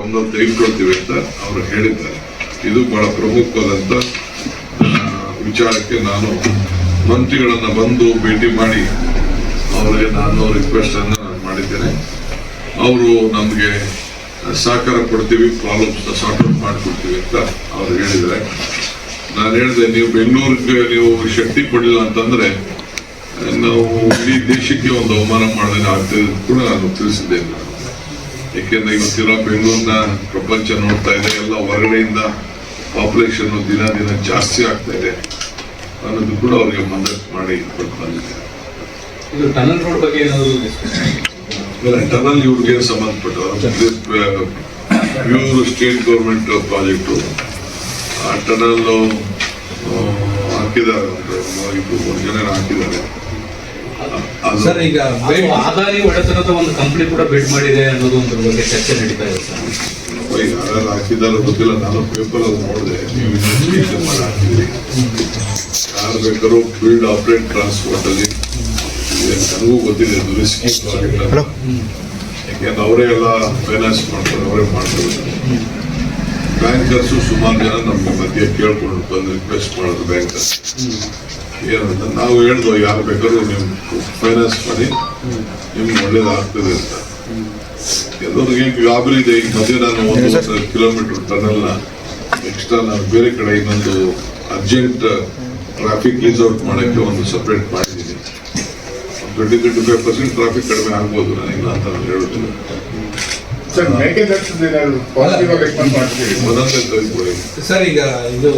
ಒಂದೊಂದು ತೆಗೆದುಕೊಳ್ತೀವಿ ಅಂತ ಅವರು ಹೇಳಿದ್ದಾರೆ. ಇದು ಬಹಳ ಪ್ರಮುಖವಾದಂತ ವಿಚಾರಕ್ಕೆ ನಾನು ಮಂತ್ರಿಗಳನ್ನ ಬಂದು ಭೇಟಿ ಮಾಡಿ ಅವರಿಗೆ ನಾನು ರಿಕ್ವೆಸ್ಟ್ ಅನ್ನು ಮಾಡಿದ್ದೇನೆ. ಅವರು ನಮಗೆ ಸಹಕಾರ ಕೊಡ್ತೀವಿ, ಪ್ರಾಬ್ಲಮ್ಸ್ ಸಾರ್ಟ್ ಔಟ್ ಮಾಡಿಕೊಡ್ತೀವಿ ಅಂತ ಅವ್ರು ಹೇಳಿದ್ದಾರೆ. ನಾನು ಹೇಳಿದೆ, ನೀವು ಬೆಂಗಳೂರಿಗೆ ನೀವು ಶಕ್ತಿ ಕೊಡಲಿಲ್ಲ ಅಂತಂದ್ರೆ ನಾವು ಇಡೀ ದೇಶಕ್ಕೆ ಒಂದು ಅವಮಾನ ಮಾಡದಂಗೆ ಆಗ್ತದೆ ಕೂಡ ನಾನು ತಿಳಿಸಿದ್ದೇನೆ. ಯಾಕೆಂದ್ರೆ ಇವತ್ತಿನ ಬೆಂಗಳೂರಿನ ಪ್ರಪಂಚ ನೋಡ್ತಾ ಇದೆ, ಎಲ್ಲ ಹೊರಗಡೆಯಿಂದ ಪಾಪ್ಯುಲೇಷನ್ ದಿನ ದಿನ ಜಾಸ್ತಿ ಆಗ್ತಾ ಇದೆ ಅನ್ನೋದು ಕೂಡ ಅವ್ರಿಗೆ ಮನದಟ್ಟು ಮಾಡಿ ಕೊಟ್ಟು ಬಂದಿದೆ. ಟನಲ್ ರೋಡ್ ಬಗ್ಗೆ ಟನಲ್ ಇವ್ರಿಗೆ ಸಂಬಂಧಪಟ್ಟ ಪ್ಯೂರ್ ಸ್ಟೇಟ್ ಗೌರ್ಮೆಂಟ್ ಪ್ರಾಜೆಕ್ಟು. ಆ ಟನಲ್ ಹಾಕಿದ್ದಾರೆ, ಒಂದು ಜನ ಹಾಕಿದ್ದಾರೆ. ಸರ್, ಈಗ ಆದಾನಿ ಒಡೆತನದ ಒಂದು ಕಂಪನಿ ಕೂಡ ಬಿಡ್ ಮಾಡಿದೆ ಅನ್ನೋದು ಒಂದು ಬಗ್ಗೆ ಚರ್ಚೆ ನಡೀತಾ ಇದೆ ಸರ್. ಯಾರು ಹಾಕಿದಾರೋ ಗೊತ್ತಿಲ್ಲ, ನಾನು ಪೇಪರ್ ಅಲ್ಲಿ ನೋಡಿದೆ. ನೀವು ಇನ್ವೆಸ್ಟಿಗೇಷನ್ ಮಾಡಿ ಹಾಕಿದ್ರಿ, ಯಾರು ಬೇಕಾದ್ರೂ ಬಿಲ್ಡ್ ಆಪರೇಟ್ ಟ್ರಾನ್ಸ್ಪೋರ್ಟ್ ಅಲ್ಲಿ ನನಗೂ ಗೊತ್ತಿದೆ. ಅದು ರಿಸ್ಕಿ ಪ್ರಾಜೆಕ್ಟ್ ಅಂತ, ಯಾಕೆಂದ್ರೆ ಅವರೇ ಎಲ್ಲ ಫೈನಾನ್ಸ್ ಮಾಡ್ತಾರೆ, ಅವರೇ ಮಾಡ್ತಾರೆ. ಬ್ಯಾಂಕರ್ಸು ಸುಮಾರು ಜನ ನಮ್ಗೆ ಮಧ್ಯೆ ಕೇಳ್ಕೊಂಡು ಬಂದು ರಿಕ್ವೆಸ್ಟ್ ಮಾಡೋದು ಬ್ಯಾಂಕರ್ಸ್ ಏನಂತ. ನಾವು ಹೇಳ್ದೋ ಯಾರು ಬೇಕಾದ್ರೂ ನೀವು ಫೈನಾನ್ಸ್ ಮಾಡಿ ನಿಮ್ಗೆ ಒಳ್ಳೇದಾಗ್ತದೆ ಅಂತ. ಎಲ್ಲರಿಗೆ ಗಾಬರಿ ಇದೆ. ಈಗ ಮಧ್ಯೆ ನಾನು 1 ಕಿಲೋಮೀಟರ್ ಟನಲ್ನ ಎಕ್ಸ್ಟ್ರಾ ನಾನು ಬೇರೆ ಕಡೆ ಇನ್ನೊಂದು ಅರ್ಜೆಂಟ್ ಟ್ರಾಫಿಕ್ ಈಸ್ ಔಟ್ ಮಾಡೋಕ್ಕೆ ಒಂದು ಸಪ್ರೇಟ್ ಮಾಡಿದ್ದೀನಿ. 20-25% ಟ್ರಾಫಿಕ್ ಕಡಿಮೆ ಆಗ್ಬೋದು ನನಗಿಲ್ಲ ಅಂತ ನಾನು ಹೇಳುತ್ತಿಲ್ಲ. ಸರ್, ಈಗ ಇದು